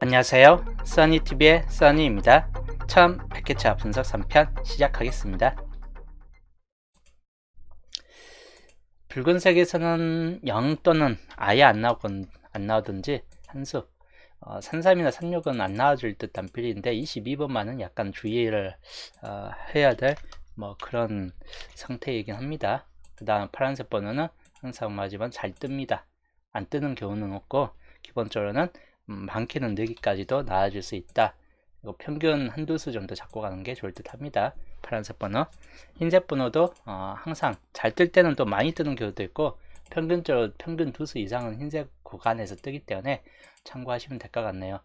안녕하세요. 써니TV의 써니입니다. 처음 100회차 분석 3편 시작하겠습니다. 붉은색에서는 0 또는 아예 안 나오든지 한수 33이나 36은 안 나와줄 듯한 필인데 22번만은 약간 주의를 해야 될 그런 상태이긴 합니다. 그 다음 파란색 번호는 항상 맞으면 잘 뜹니다. 안 뜨는 경우는 없고 기본적으로는 많게는 4개까지도 나와줄 수 있다. 그리고 평균 한두 수 정도 잡고 가는 게 좋을 듯 합니다. 파란색 번호. 흰색 번호도 항상 잘 뜰 때는 또 많이 뜨는 경우도 있고 평균적으로 평균 2수 이상은 흰색 구간에서 뜨기 때문에 참고하시면 될 것 같네요.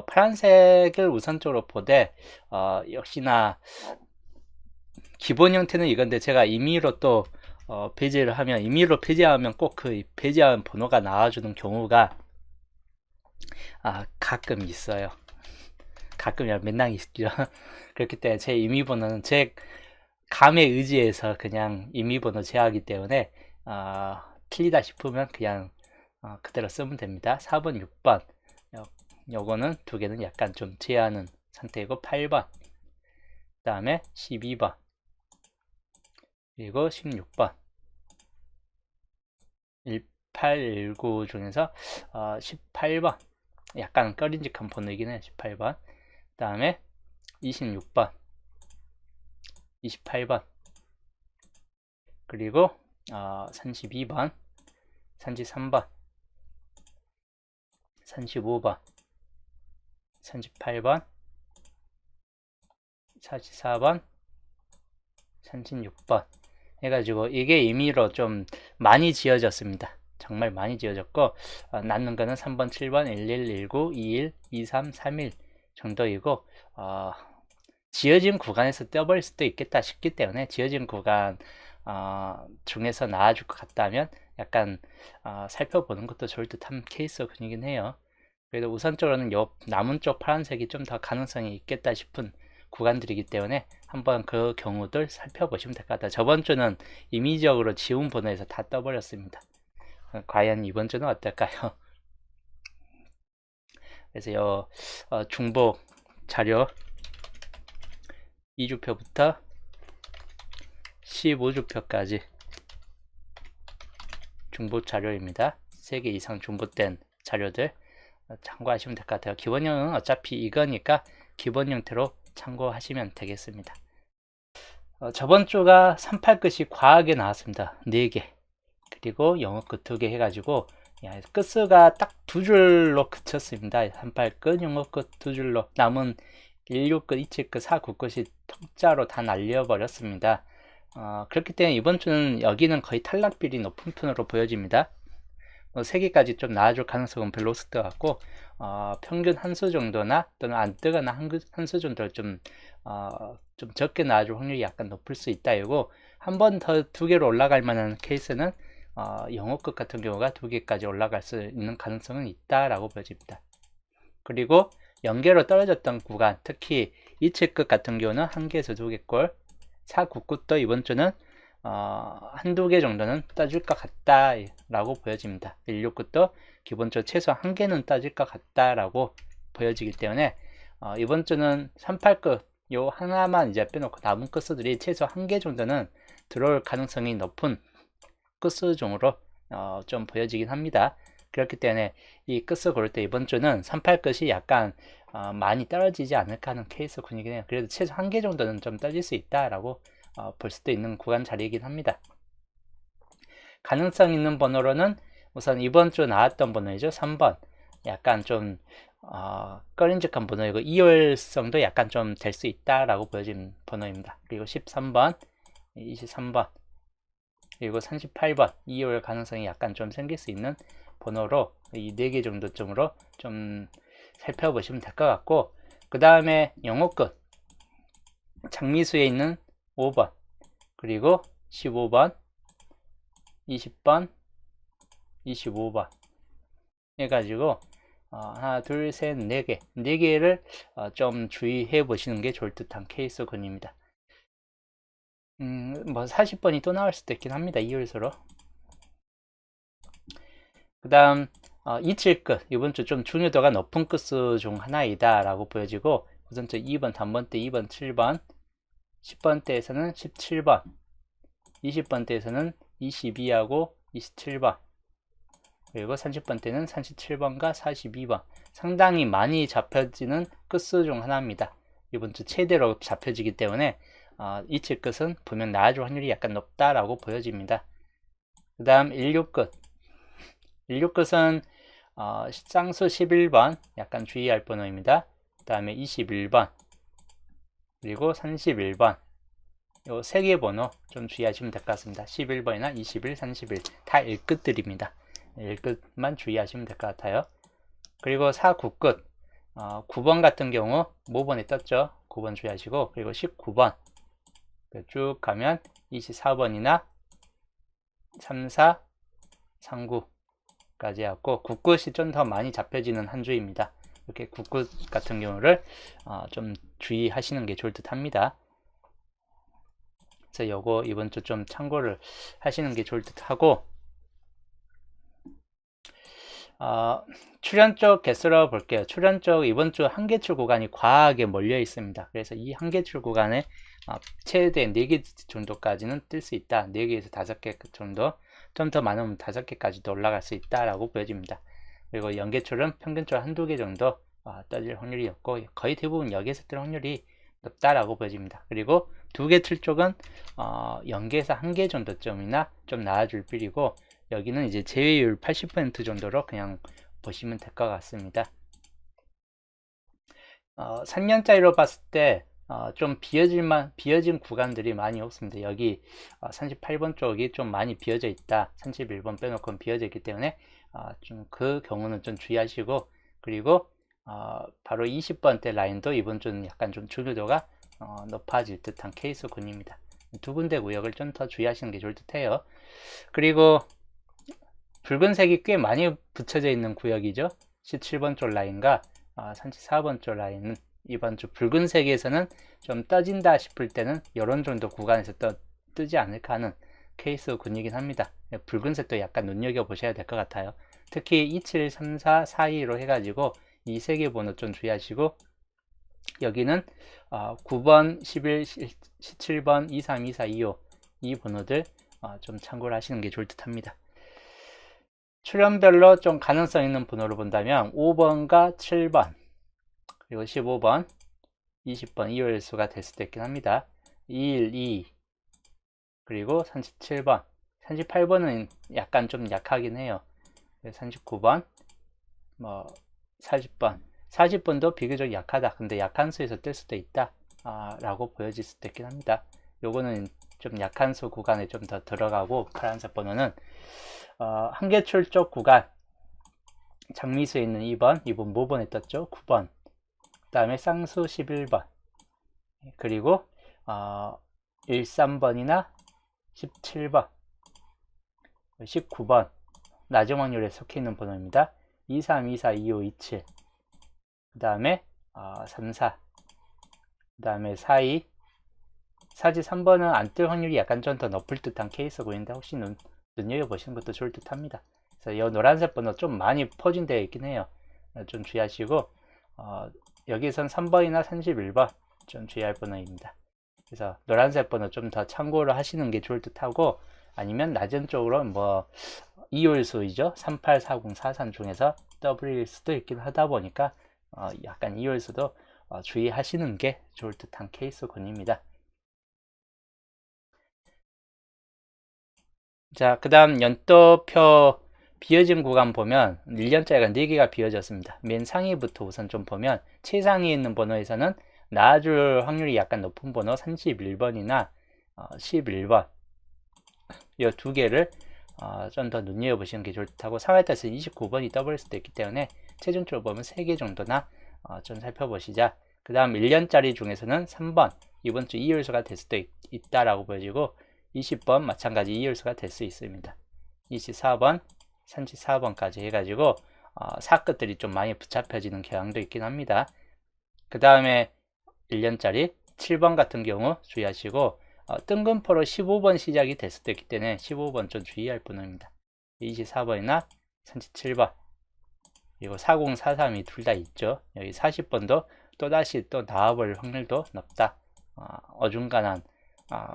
파란색을 우선적으로 보되 역시나 기본 형태는 이건데 제가 임의로 또 배제를 하면 임의로 배제하면 꼭 그 배제한 번호가 나와주는 경우가 가끔 있어요. 가끔이야 맨날 있죠. 그렇기 때문에 제 임의 번호는 제 감에 의지해서 그냥 임의 번호 제하기 때문에 틀리다 싶으면 그냥 그대로 쓰면 됩니다. 4번, 6번 요거는 두 개는 약간 좀 제하는 상태이고 8번 그 다음에 12번 그리고 16번 1819 중에서 18번 약간 꺼림직한 번호이긴 해요. 18번 그 다음에 26번 28번 그리고 32번 33번 35번 38번 44번 36번 해가지고 이게 임의로 좀 많이 지어졌습니다. 정말 많이 지어졌고 낳는 거는 3번, 7번, 11, 19, 21, 23, 31 정도이고 지어진 구간에서 떼어버릴 수도 있겠다 싶기 때문에 지어진 구간 중에서 나와줄 것 같다면 약간 살펴보는 것도 좋을 듯한 케이스군이긴 해요. 그래도 우선적으로는 요 남은 쪽 파란색이 좀 더 가능성이 있겠다 싶은 구간들이기 때문에 한번 그 경우들 살펴보시면 될 것 같아요. 저번 주는 임의적으로 지운 번호에서 다 떠버렸습니다. 과연 이번 주는 어떨까요? 그래서 요 중복 자료 2주표부터 15주표까지 중복 자료입니다. 3개 이상 중복된 자료들 참고하시면 될 것 같아요. 기본형은 어차피 이거니까 기본 형태로 참고하시면 되겠습니다. 저번 주가 38끝이 과하게 나왔습니다. 4개 그리고 영어 끝 2개 해가지고 끝수가 딱 2줄로 그쳤습니다. 38끝 영어 끝 2줄로 남은 16끝 27끝 49끝이 통짜로 다 날려버렸습니다. 그렇기 때문에 이번 주는 여기는 거의 탈락비율이 높은 편으로 보여집니다. 3개까지 좀 나아줄 가능성은 별로 없을 것 같고 평균 한 수 정도나 또는 안 뜨거나 한 수 정도 좀 적게 나아줄 확률이 약간 높을 수 있다 이고 한 번 더 2개로 올라갈 만한 케이스는 영어끝 같은 경우가 2개까지 올라갈 수 있는 가능성은 있다라고 보여집니다. 그리고 연계로 떨어졌던 구간 특히 27끝 같은 경우는 1개에서 2개꼴 499도 이번 주는 한두 개 정도는 따질 것 같다 라고 보여집니다. 16끝도 기본적으로 최소 1개는 따질 것 같다 라고 보여지기 때문에 이번 주는 38끝 요 하나만 이제 빼놓고 남은 끝수들이 최소 1개 정도는 들어올 가능성이 높은 끝수종으로 좀 보여지긴 합니다. 그렇기 때문에 이 끝수 고를 때 이번 주는 38끝이 약간 많이 떨어지지 않을까 하는 케이스 군이긴 해요. 그래도 최소 1개 정도는 좀 떨어질 수 있다라고 볼 수도 있는 구간 자리이긴 합니다. 가능성 있는 번호로는 우선 이번 주 나왔던 번호이죠. 3번 약간 좀 꺼림직한 번호이고 이월성도 약간 좀 될 수 있다라고 보여진 번호입니다. 그리고 13번 23번 그리고 38번 2월 가능성이 약간 좀 생길 수 있는 번호로 이 4개 정도쯤으로 좀 살펴보시면 될 것 같고 그 다음에 영어 끝 장미수에 있는 5번 그리고 15번 20번 25번 해가지고 하나 둘 셋 4개 4개를 좀 주의해 보시는 게 좋을 듯한 케이스군입니다. 40번이 또 나올 수도 있긴 합니다. 이율수로. 그 다음 27 끝, 이번 주 좀 중요도가 높은 끝수 중 하나이다 라고 보여지고, 우선 저 2번 단번대 2번 7번, 10번대에서는 17번, 20번대에서는 22하고 27번, 그리고 30번대는 37번과 42번. 상당히 많이 잡혀지는 끝수 중 하나입니다. 이번 주 최대로 잡혀지기 때문에 27 끝은 보면 나아질 확률이 약간 높다라고 보여집니다. 그 다음 16끝. 16끝은 쌍수 11번 약간 주의할 번호입니다. 그 다음에 21번 그리고 31번 요 세 개 번호 좀 주의하시면 될 것 같습니다. 11번이나 21, 31 다 1끝들입니다. 1끝만 주의하시면 될 것 같아요. 그리고 4, 9끝 9번 같은 경우 모번에 떴죠. 9번 주의하시고, 그리고 19번 쭉 가면 24번이나 34, 39까지 해갖고 9끝이 좀 더 많이 잡혀지는 한 주입니다. 이렇게 9끝 같은 경우를 좀 주의하시는 게 좋을 듯 합니다. 그래서 요거 이번 주 좀 참고를 하시는 게 좋을 듯 하고, 출현 쪽 개수로 볼게요. 출현 쪽 이번 주 한계출 구간이 과하게 몰려 있습니다. 그래서 이 한계출 구간에 최대 4개 정도까지는 뜰 수 있다. 4개에서 5개 정도, 좀 더 많으면 5개까지도 올라갈 수 있다라고 보여집니다. 그리고 연계출은 평균적으로 한두 개 정도 떠질 확률이 없고, 거의 대부분 여기에서 뜰 확률이 높다라고 보여집니다. 그리고 2개 출 쪽은 연계에서 1개 정도쯤이나 좀 나아질 필이고, 여기는 이제 제외율 80% 정도로 그냥 보시면 될 것 같습니다. 3년짜리로 봤을 때 좀 비어진 구간들이 많이 없습니다. 여기 38번 쪽이 좀 많이 비어져 있다. 31번 빼놓고 비어져 있기 때문에 좀 그 경우는 좀 주의하시고, 그리고 바로 20번대 라인도 이번 주는 약간 좀 중요도가 높아질 듯한 케이스군입니다. 두 군데 구역을 좀 더 주의하시는 게 좋을 듯 해요. 그리고 붉은색이 꽤 많이 붙여져 있는 구역이죠. 17번 쪽 라인과 34번 쪽 라인은 이번 주 붉은색에서는 좀 떠진다 싶을 때는 이런 정도 구간에서 뜨지 않을까 하는 케이스군이긴 합니다. 붉은색도 약간 눈여겨보셔야 될 것 같아요. 특히 27, 34, 42로 해가지고 이 세 개 번호 좀 주의하시고, 여기는 9번, 11, 17번, 23, 24, 25 이 번호들 좀 참고를 하시는 게 좋을 듯 합니다. 출현별로 좀 가능성 있는 번호를 본다면 5번과 7번 그리고 15번, 20번 이월수가 될 수도 있긴 합니다. 21, 2 그리고 37번, 38번은 약간 좀 약하긴 해요. 39번, 40번 40번도 비교적 약하다. 근데 약한 수에서 뜰 수도 있다 라고 보여질 수도 있긴 합니다. 요거는 좀 약한 수 구간에 좀 더 들어가고, 파란색 번호는 한계출 쪽 구간 장미수에 있는 2번 모번에 떴죠. 9번 그 다음에 쌍수 11번 그리고 13번이나 17번 19번 낮은 확률에 속해 있는 번호입니다. 23, 24, 25, 27 그 다음에 34 그 다음에 42 사지 3번은 안 뜰 확률이 약간 좀 더 높을 듯한 케이스고인데 혹시 눈여겨보시는 것도 좋을 듯 합니다. 그래서 이 노란색 번호 좀 많이 포진되어 있긴 해요. 좀 주의하시고, 여기선 3번이나 31번 좀 주의할 번호입니다. 그래서 노란색 번호 좀 더 참고를 하시는 게 좋을 듯 하고, 아니면 낮은 쪽으로 이홀수이죠. 38, 40, 43 중에서 W일 수도 있긴 하다 보니까 약간 이홀수도 주의하시는 게 좋을 듯한 케이스군입니다. 자, 그 다음 연도표 비어진 구간 보면 1년짜리가 4개가 비어졌습니다. 맨 상위부터 우선 좀 보면 최상위에 있는 번호에서는 나아줄 확률이 약간 높은 번호 31번이나 11번 이 두 개를 좀 더 눈여겨보시는 게 좋을 듯하고, 상하에 따라서 29번이 떠버릴 수도 있기 때문에 최종적으로 보면 3개 정도나 좀 살펴보시자. 그 다음 1년짜리 중에서는 3번 이번 주 이율수가 될 수도 있다라고 보여지고, 20번 마찬가지 이율수가 될 수 있습니다. 24번, 34번까지 해가지고 사끝들이 좀 많이 붙잡혀지는 경향도 있긴 합니다. 그 다음에 1년짜리 7번 같은 경우 주의하시고, 뜬금포로 15번 시작이 될 수도 있기 때문에 15번 좀 주의할 번호입니다. 24번이나 37번 그리고 4043이 둘 다 있죠. 여기 40번도 또다시 또 나와볼 확률도 높다. 어중간한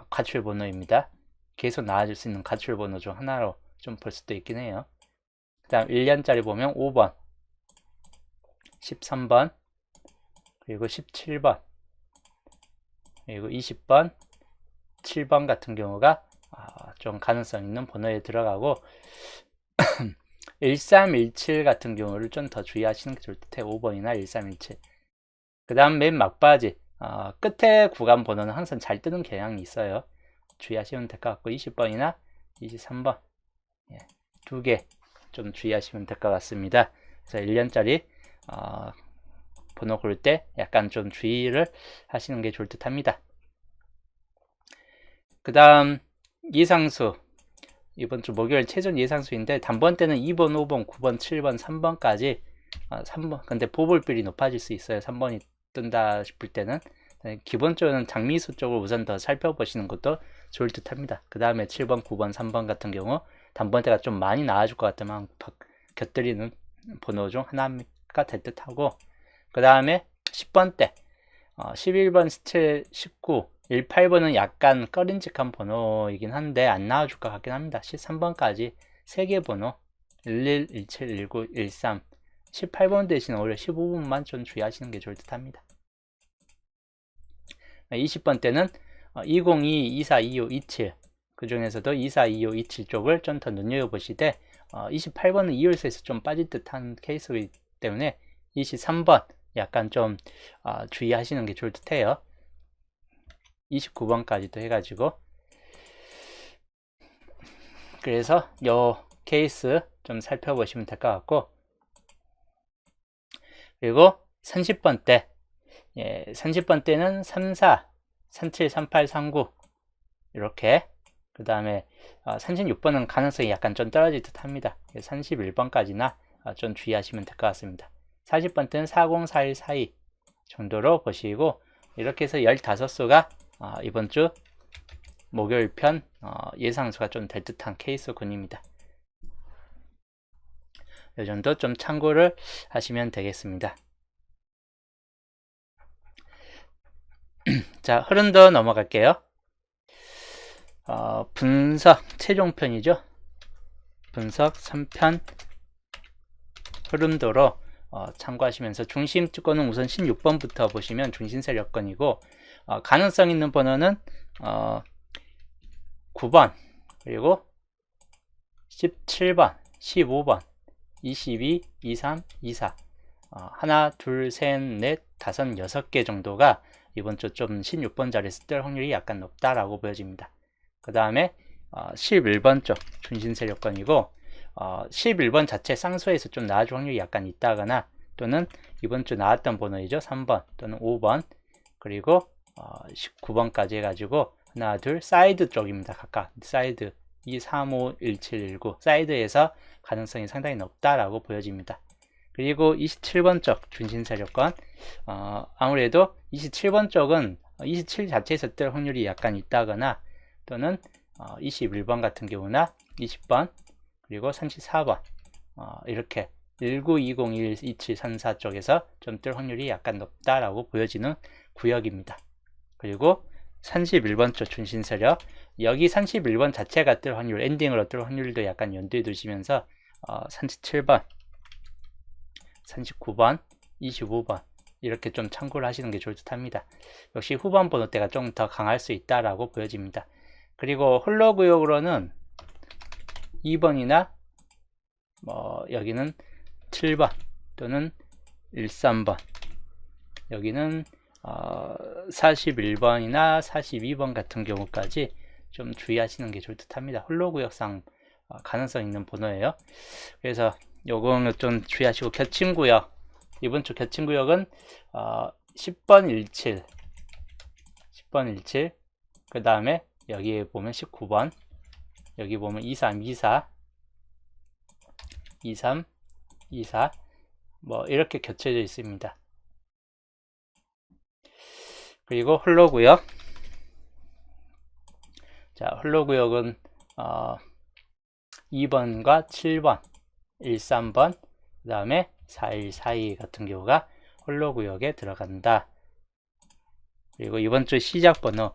가출 번호입니다. 계속 나와줄 수 있는 가출 번호 중 하나로 좀 볼 수도 있긴 해요. 그 다음 1년짜리 보면 5번, 13번, 그리고 17번, 그리고 20번, 7번 같은 경우가 좀 가능성 있는 번호에 들어가고 1317 같은 경우를 좀 더 주의하시는 게 좋을 듯해요. 5번이나 1317. 그 다음 맨 막바지 끝에 구간 번호는 항상 잘 뜨는 경향이 있어요. 주의하시면 될 것 같고 20번이나 23번 두 개 좀 주의하시면 될 것 같습니다. 그래서 1년짜리 번호 고를 때 약간 좀 주의를 하시는 게 좋을 듯 합니다. 그 다음 예상수, 이번 주 목요일 최종 예상수인데 단번 때는 2번, 5번, 9번, 7번, 3번까지 3번, 근데 보볼빌이 높아질 수 있어요. 3번이 뜬다 싶을 때는 기본적으로는 장미수 쪽을 우선 더 살펴보시는 것도 좋을 듯 합니다. 그 다음에 7번, 9번, 3번 같은 경우 단번대가 좀 많이 나와줄 것 같다면 곁들이는 번호 중 하나가 될 듯 하고, 그 다음에 10번대 11번, 17, 19, 18번은 약간 꺼림직한 번호이긴 한데 안 나와줄 것 같긴 합니다. 13번까지 3개 번호 11, 17, 19, 13, 18번 대신 오히려 15번만 좀 주의하시는 게 좋을 듯 합니다. 20번 때는 202, 24, 25, 27, 그 중에서도 24, 25, 27 쪽을 좀 더 눈여겨보시되 28번은 2열쇠에서 좀 빠질 듯한 케이스이기 때문에 23번 약간 좀 주의하시는 게 좋을 듯 해요. 29번까지도 해가지고, 그래서 요 케이스 좀 살펴보시면 될 것 같고, 그리고 30번 때 30번 때는 34, 37, 38, 39 이렇게, 그 다음에 36번은 가능성이 약간 좀 떨어질 듯 합니다. 31번까지나 좀 주의하시면 될 것 같습니다. 40번 때는 40, 41, 42 정도로 보시고, 이렇게 해서 15수가 이번 주 목요일 편 예상수가 좀 될 듯한 케이스군입니다. 이 정도 좀 참고를 하시면 되겠습니다. 자, 흐름도 넘어갈게요. 분석 최종편이죠. 분석 3편 흐름도로 참고하시면서 중심 주권은 우선 16번부터 보시면 중심 세력권이고, 가능성 있는 번호는 9번, 그리고 17번, 15번, 22, 23, 24 하나, 둘, 셋, 넷, 다섯, 6개 정도가 이번 주 좀 16번 자리에서 뜰 확률이 약간 높다라고 보여집니다. 그 다음에 11번 쪽 중심 세력권이고, 11번 자체 쌍수에서 좀 나와줄 확률이 약간 있다거나, 또는 이번 주 나왔던 번호이죠. 3번 또는 5번, 그리고 19번까지 해가지고 하나, 둘, 사이드 쪽입니다. 각각 사이드 2, 3, 5, 1, 7, 19 사이드에서 가능성이 상당히 높다라고 보여집니다. 그리고 27번 쪽 중심 세력권, 아무래도 27번 쪽은 27 자체에서 뜰 확률이 약간 있다거나, 또는 21번 같은 경우나 20번, 그리고 34번 이렇게 19, 20, 1, 27, 34 쪽에서 좀 뜰 확률이 약간 높다라고 보여지는 구역입니다. 그리고 31번 쪽 중심 세력, 여기 31번 자체가 뜰 확률, 엔딩으로 뜰 확률도 약간 염두에 두시면서 37번, 39번, 25번 이렇게 좀 참고를 하시는 게 좋을 듯 합니다. 역시 후반 번호대가 좀 더 강할 수 있다라고 보여집니다. 그리고 홀로 구역으로는 2번이나 여기는 7번 또는 13번, 여기는 41번이나 42번 같은 경우까지 좀 주의하시는 게 좋을 듯 합니다. 홀로 구역상 가능성 있는 번호예요. 그래서 요거는 좀 주의하시고, 겹침구역, 이번 주 겹침구역은 10번 17, 10번 17, 그 다음에 여기에 보면 19번, 여기 보면 23, 24, 23, 24 이렇게 겹쳐져 있습니다. 그리고 홀로구역, 자, 홀로구역은 2번과 7번, 13번, 그 다음에 4142 같은 경우가 홀로 구역에 들어간다. 그리고 이번 주 시작 번호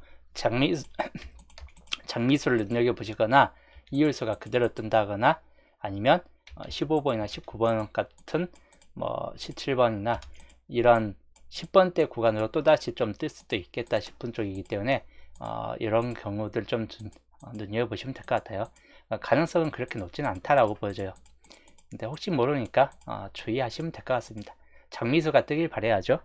장미수를 눈여겨보시거나 이율수가 그대로 뜬다거나 아니면 15번이나 19번 같은 뭐 17번이나 이런 10번대 구간으로 또다시 좀 뜰 수도 있겠다 싶은 쪽이기 때문에 이런 경우들 좀 눈여겨보시면 될 것 같아요. 가능성은 그렇게 높지는 않다라고 보여져요. 근데 혹시 모르니까 주의하시면 될 것 같습니다. 장미수가 뜨길 바라야죠.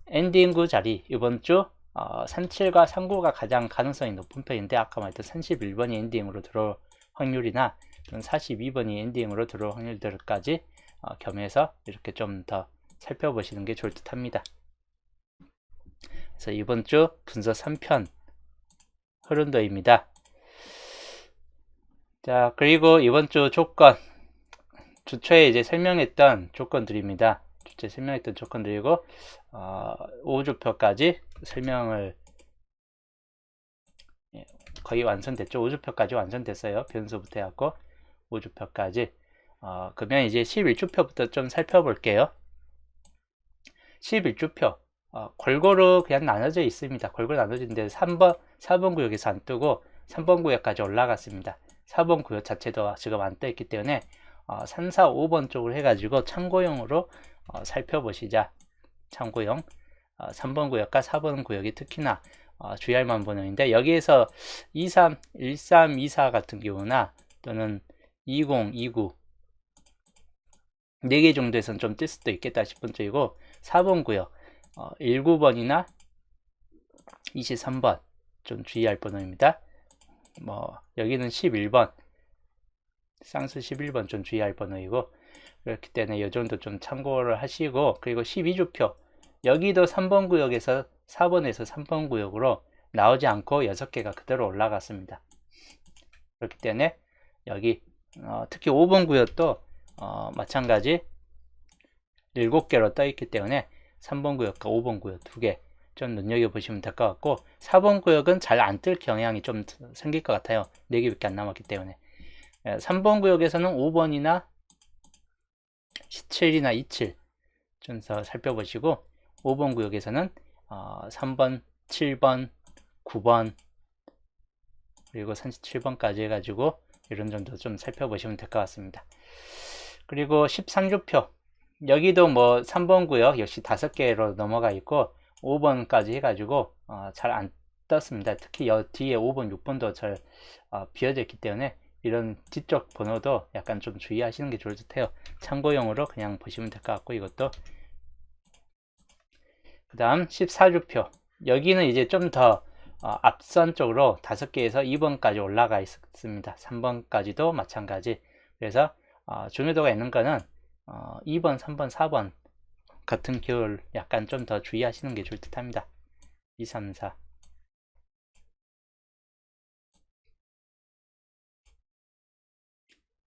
엔딩구 자리 이번 주 37과 39가 가장 가능성이 높은 편인데 아까 말했던 31번이 엔딩으로 들어올 확률이나 42번이 엔딩으로 들어올 확률들까지 겸해서 이렇게 좀 더 살펴보시는 게 좋을 듯 합니다. 그래서 이번 주 분석 3편 흐름도입니다. 자, 그리고 이번 주 조건 주초에 이제 설명했던 조건들입니다. 주초에 설명했던 조건들이고 5주표까지 설명을 거의 완성됐죠. 5주표까지 완성됐어요. 변수부터 해갖고 5주표까지 그러면 이제 11주표부터 좀 살펴볼게요. 11주표 골고루 그냥 나눠져 있습니다. 골고루 나눠지는데 4번 구역에서 안 뜨고 3번 구역까지 올라갔습니다. 4번 구역 자체도 지금 안 떠 있기 때문에 3, 4, 5번 쪽으로 해가지고 참고용으로 살펴보시자. 참고용 3번 구역과 4번 구역이 특히나 주의할 만한 번호인데 여기에서 23, 13, 24 같은 경우나 또는 20, 29 4개 정도에서는 좀 뜰 수도 있겠다 싶은 쪽이고 4번 구역 19번이나 23번 좀 주의할 번호입니다. 뭐 여기는 11번 쌍수 11번 좀 주의할 번호이고 그렇기 때문에 이 정도 좀 참고를 하시고 그리고 12주표 여기도 3번 구역에서 4번에서 3번 구역으로 나오지 않고 6개가 그대로 올라갔습니다. 그렇기 때문에 여기 특히 5번 구역도 마찬가지 7개로 떠 있기 때문에 3번 구역과 5번 구역 2개 좀 눈여겨보시면 될 것 같고 4번 구역은 잘 안 뜰 경향이 좀 생길 것 같아요. 4개밖에 안 남았기 때문에 3번 구역에서는 5번이나 17이나 27 좀 더 살펴보시고 5번 구역에서는 3번, 7번, 9번 그리고 37번까지 해가지고 이런 정도 좀 살펴보시면 될 것 같습니다. 그리고 13주표 여기도 뭐 3번 구역 역시 5개로 넘어가 있고 5번까지 해가지고 잘 안 떴습니다. 특히 뒤에 5번, 6번도 잘 비어져 있기 때문에 이런 뒤쪽 번호도 약간 좀 주의하시는 게 좋을 듯해요. 참고용으로 그냥 보시면 될 것 같고 이것도 그 다음 14주표 여기는 이제 좀 더 앞선 쪽으로 5개에서 2번까지 올라가 있습니다. 3번까지도 마찬가지. 그래서 중요도가 있는 거는 2번, 3번, 4번 같은 계열 약간 좀 더 주의하시는 게 좋을 듯 합니다. 2, 3, 4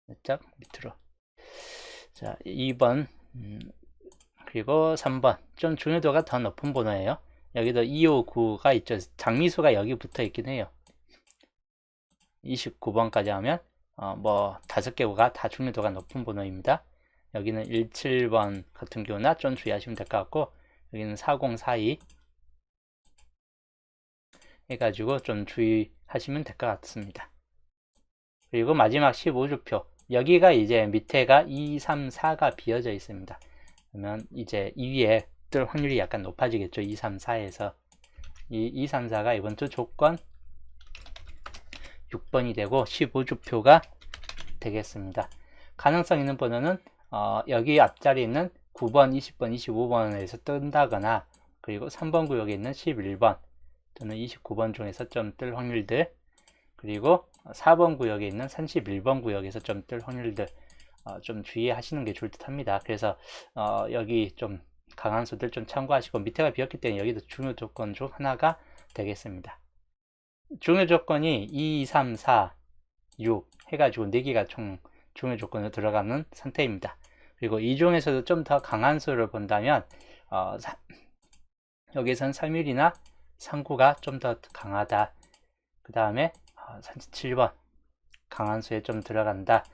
살짝 밑으로 자 2번 그리고 3번 좀 중요도가 더 높은 번호예요. 여기도 259가 있죠. 장미수가 여기 붙어 있긴 해요. 29번까지 하면 뭐 5개가 다 중요도가 높은 번호입니다. 여기는 17번 같은 경우나 좀 주의하시면 될 것 같고 여기는 4042 해가지고 좀 주의하시면 될 것 같습니다. 그리고 마지막 15주표 여기가 이제 밑에가 2, 3, 4가 비어져 있습니다. 그러면 이제 이 위에 뜰 확률이 약간 높아지겠죠. 2, 3, 4에서 이 2, 3, 4가 이번 주 조건 6번이 되고 15주표가 되겠습니다. 가능성 있는 번호는 여기 앞자리에 있는 9번, 20번, 25번에서 뜬다거나 그리고 3번 구역에 있는 11번 또는 29번 중에서 좀 뜰 확률들 그리고 4번 구역에 있는 31번 구역에서 좀 뜰 확률들 좀 주의하시는 게 좋을 듯 합니다. 그래서 여기 좀 강한 수들 좀 참고하시고 밑에가 비었기 때문에 여기도 중요 조건 중 하나가 되겠습니다. 중요 조건이 2, 3, 4, 6 해가지고 4개가 총 중요 조건으로 들어가는 상태입니다. 그리고 이 중에서도 좀 더 강한 수를 본다면 여기선 3일이나 3구가 좀 더 강하다. 그 다음에 37번 강한 수에 좀 들어간다.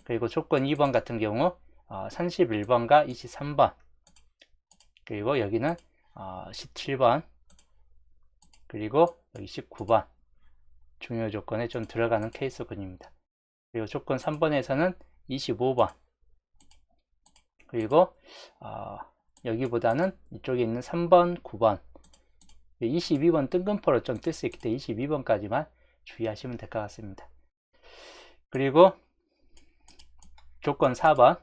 그리고 조건 2번 같은 경우 31번과 23번, 그리고 여기는 17번, 그리고 여기 19번 중요 조건에 좀 들어가는 케이스군입니다. 그리고 조건 3번에서는 25번, 그리고 여기보다는 이쪽에 있는 3번, 9번, 22번 뜬금포로 좀 뜰 수 있기 때문에 22번까지만 주의하시면 될 것 같습니다. 그리고 조건 4번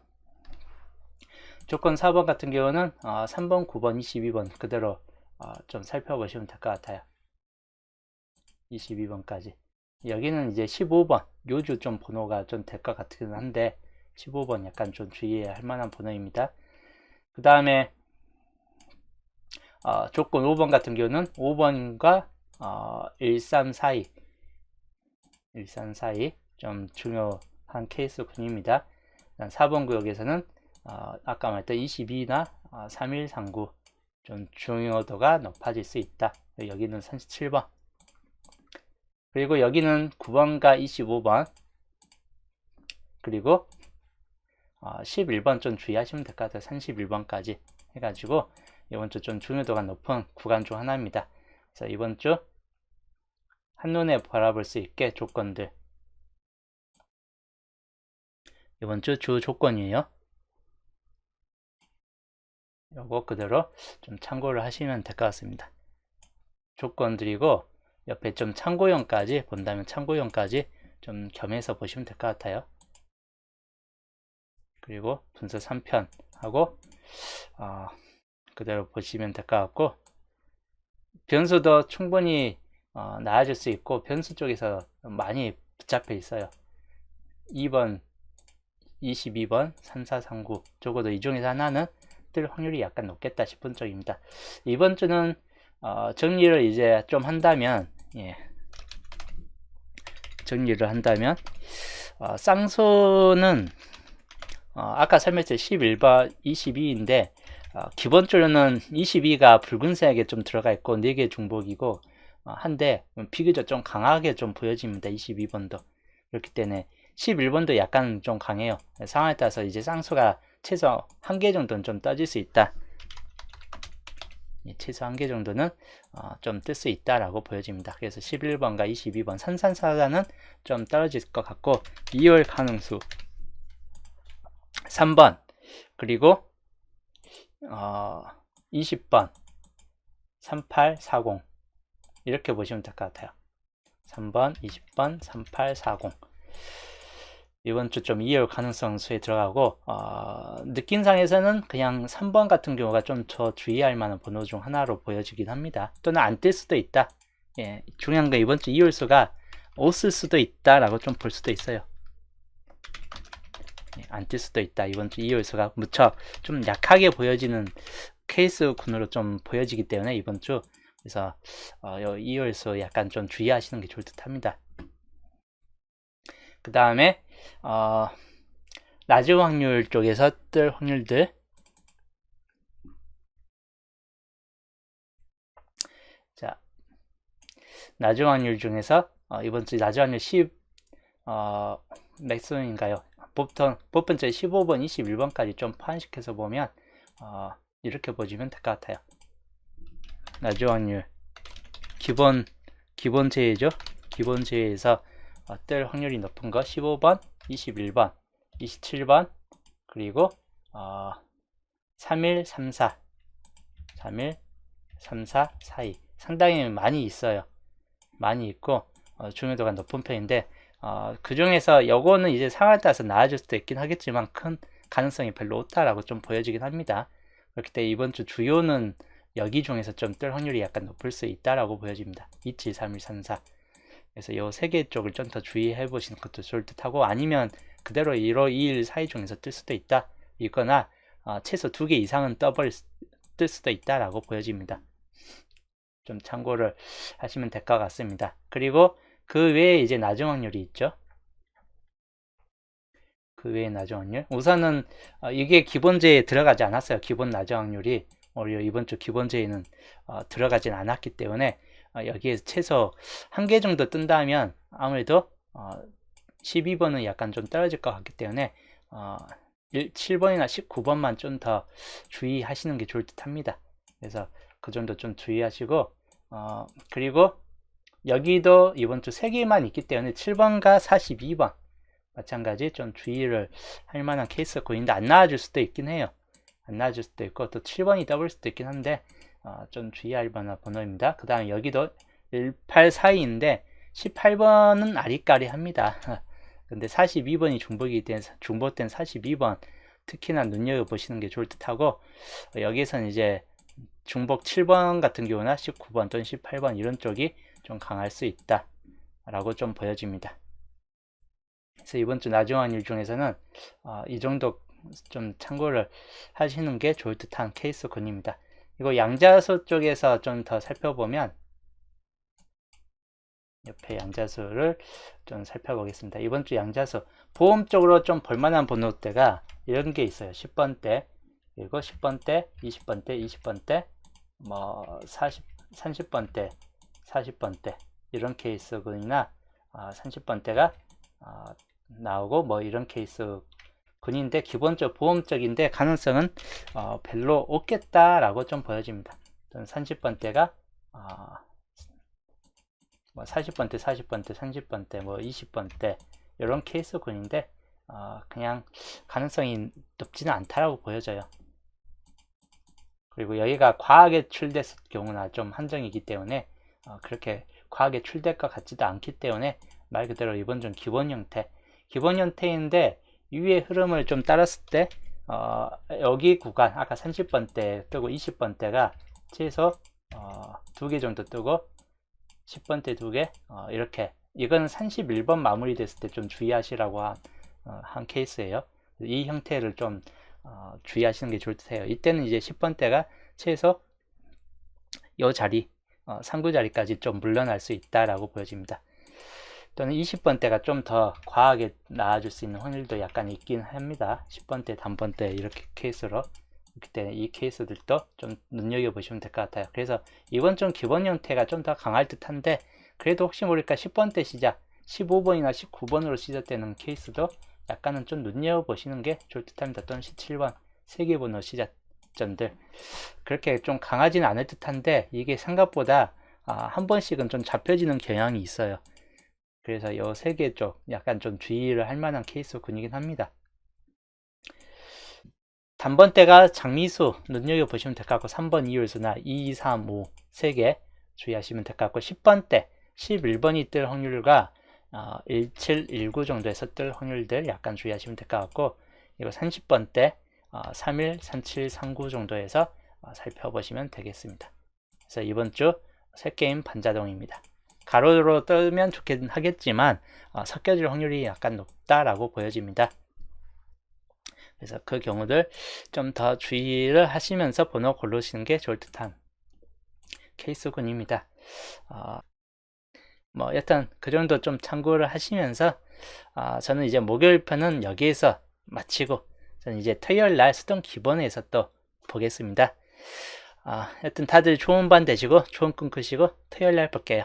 같은 경우는 3번, 9번, 22번 그대로 좀 살펴보시면 될 것 같아요. 22번까지. 여기는 이제 15번, 요주 좀 번호가 좀 될 것 같긴 한데 15번 약간 좀 주의해야 할 만한 번호입니다. 그 다음에 조건 5번 같은 경우는 5번과 1342 좀 중요한 케이스군입니다. 4번 구역에서는 아까 말했던 22나 3139 좀 중요도가 높아질 수 있다. 여기는 37번, 그리고 여기는 9번과 25번, 그리고 11번 좀 주의하시면 될 것 같아요. 31번까지 해가지고 이번 주 좀 중요도가 높은 구간 중 하나입니다. 그래서 이번 주 한눈에 바라볼 수 있게 조건들, 이번 주 조건이에요. 요거 그대로 좀 참고를 하시면 될 것 같습니다. 조건들이고 옆에 좀 참고용까지 본다면 참고용까지 좀 겸해서 보시면 될 것 같아요. 그리고 분수 3편 하고 그대로 보시면 될 것 같고, 변수도 충분히 나아질 수 있고 변수 쪽에서 많이 붙잡혀 있어요. 2번, 22번, 3439 적어도 이 중에서 하나는 뜰 확률이 약간 높겠다 싶은 쪽입니다. 이번 주는 정리를 이제 좀 한다면, 정리를 한다면 쌍수는 아까 설명했죠. 11번, 22인데 기본적으로는 22가 붉은색에 좀 들어가 있고 4개 중복이고 한데 비교적 좀 강하게 좀 보여집니다. 22번도. 그렇기 때문에 11번도 약간 좀 강해요. 상황에 따라서 이제 쌍수가 최소 1개 정도는 좀 떠질 수 있다. 최소 1개 정도는 좀 뜰 수 있다라고 보여집니다. 그래서 11번과 22번 산산사자는 좀 떨어질 것 같고 2월 가능수 3번, 그리고 20번 3840 이렇게 보시면 될 것 같아요. 3번, 20번, 3840 이번 주 좀 2월 가능성 수에 들어가고 느낌상에서는 그냥 3번 같은 경우가 좀 더 주의할 만한 번호 중 하나로 보여지긴 합니다. 또는 안 뜰 수도 있다. 중요한 건 이번 주 2월 수가 없을 수도 있다라고 좀 볼 수도 있어요. 안 뜰 수도 있다. 이번 주 2월 수가 무척 좀 약하게 보여지는 케이스 군으로 좀 보여지기 때문에 이번 주, 그래서 2월 수 약간 좀 주의하시는 게 좋을 듯 합니다. 그 다음에 낮은 확률 쪽에서 뜰 확률들, 자, 낮은 확률 중에서 이번 주 낮은 확률 10 몇 수인가요? 보편적 15번, 21번까지 좀 포함시켜서 보면 이렇게 보시면 될 것 같아요. 낮은 확률 기본 제외죠. 기본 제외에서 뜰 확률이 높은 거 15번, 21번, 27번, 그리고 31, 34, 31, 34, 42 상당히 많이 있어요. 많이 있고 중요도가 높은 편인데 그 중에서 요거는 이제 상황에 따라서 나아질 수도 있긴 하겠지만 큰 가능성이 별로 없다라고 좀 보여지긴 합니다. 그렇기 때문에 이번 주 주요는 여기 중에서 좀 뜰 확률이 약간 높을 수 있다라고 보여집니다. 27, 31, 34. 그래서 요 세 개 쪽을 좀 더 주의해 보시는 것도 좋을 듯 하고, 아니면 그대로 1월 2일 사이 중에서 뜰 수도 있다. 있거나 최소 2개 이상은 뜰 수도 있다라고 보여집니다. 좀 참고를 하시면 될 것 같습니다. 그리고 그 외에 이제 낮은 확률이 있죠. 그 외에 낮은 확률. 우선은 이게 기본제에 들어가지 않았어요. 기본 낮은 확률이 이번 주 기본제에는 들어가진 않았기 때문에 여기에 최소 1개 정도 뜬다면 아무래도 12번은 약간 좀 떨어질 것 같기 때문에 7번이나 19번만 좀 더 주의하시는 게 좋을 듯 합니다. 그래서 그 정도 좀 주의하시고, 그리고 여기도 이번 주 3개만 있기 때문에 7번과 42번 마찬가지 좀 주의를 할 만한 케이스 고인데 안 나와줄 수도 있긴 해요. 안 나와줄 수도 있고 또 7번이 더블 수도 있긴 한데 좀 주의할 만한 번호입니다. 그 다음에 여기도 1842인데 18번은 아리까리합니다. 근데 42번이 중복된 42번 특히나 눈여겨보시는 게 좋을 듯하고, 여기에서는 이제 중복 7번 같은 경우나 19번 또는 18번 이런 쪽이 좀 강할 수 있다 라고 좀 보여집니다. 그래서 이번 주 나중 확률 중에서는 이 정도 좀 참고를 하시는 게 좋을 듯한 케이스군입니다. 이거 양자수 쪽에서 좀 더 살펴보면, 옆에 양자수를 좀 살펴보겠습니다. 이번 주 양자수 보험 쪽으로 좀 볼만한 번호대가 이런 게 있어요. 10번대, 그리고 10번대, 20번대, 20번대, 뭐 30번대, 40번대 이런 케이스군이나 30번대가 나오고 뭐 이런 케이스 군인데, 기본적 보험적인데 가능성은 별로 없겠다라고 좀 보여집니다. 30번대가 뭐 40번대, 40번대, 30번대, 뭐 20번대 이런 케이스군인데 그냥 가능성이 높지는 않다라고 보여져요. 그리고 여기가 과하게 출됐을 경우나 좀 한정이기 때문에 그렇게 과하게 출될 것 같지도 않기 때문에 말 그대로 이번 좀 기본 형태인데 위의 흐름을 좀 따랐을 때 여기 구간 아까 30번대 뜨고 20번대가 최소 2개 정도 뜨고 10번대 2개 이렇게, 이건 31번 마무리 됐을 때 좀 주의하시라고 한 케이스예요. 이 형태를 좀 주의하시는 게 좋을 듯 해요. 이때는 이제 10번대가 최소 이 자리 3구 자리까지 좀 물러날 수 있다라고 보여집니다. 또는 20번대가 좀 더 과하게 나와줄 수 있는 확률도 약간 있긴 합니다. 10번대, 단번대 이렇게 케이스로. 그렇기 때문에 이 케이스들도 좀 눈여겨보시면 될 것 같아요. 그래서 이번 좀 기본 형태가 좀 더 강할 듯한데, 그래도 혹시 모르니까 10번대 시작, 15번이나 19번으로 시작되는 케이스도 약간은 좀 눈여겨보시는 게 좋을 듯합니다. 또는 17번, 3개 번호 시작점들 그렇게 좀 강하지는 않을 듯한데, 이게 생각보다 한 번씩은 좀 잡혀지는 경향이 있어요. 그래서 이 3개 쪽 약간 좀 주의를 할 만한 케이스군이긴 합니다. 단번대가 장미수 눈여겨보시면 될 것 같고, 3번 이율수나 2, 3, 5 3개 주의하시면 될 것 같고, 10번대 11번이 뜰 확률과 17, 19 정도에서 뜰 확률들 약간 주의하시면 될 것 같고, 이거 30번대 31, 37, 39 정도에서 살펴보시면 되겠습니다. 그래서 이번 주 새 게임 반자동입니다. 가로로 뜨면 좋긴 하겠지만 섞여질 확률이 약간 높다라고 보여집니다. 그래서 그 경우들 좀 더 주의를 하시면서 번호 고르시는 게 좋을 듯한 케이스군입니다. 뭐 여튼 그 정도 좀 참고를 하시면서 저는 이제 목요일 편은 여기에서 마치고, 저는 이제 토요일 날 수동 기본에서 또 보겠습니다. 여튼 다들 좋은 밤 되시고 좋은 꿈 꾸시고 토요일 날 볼게요.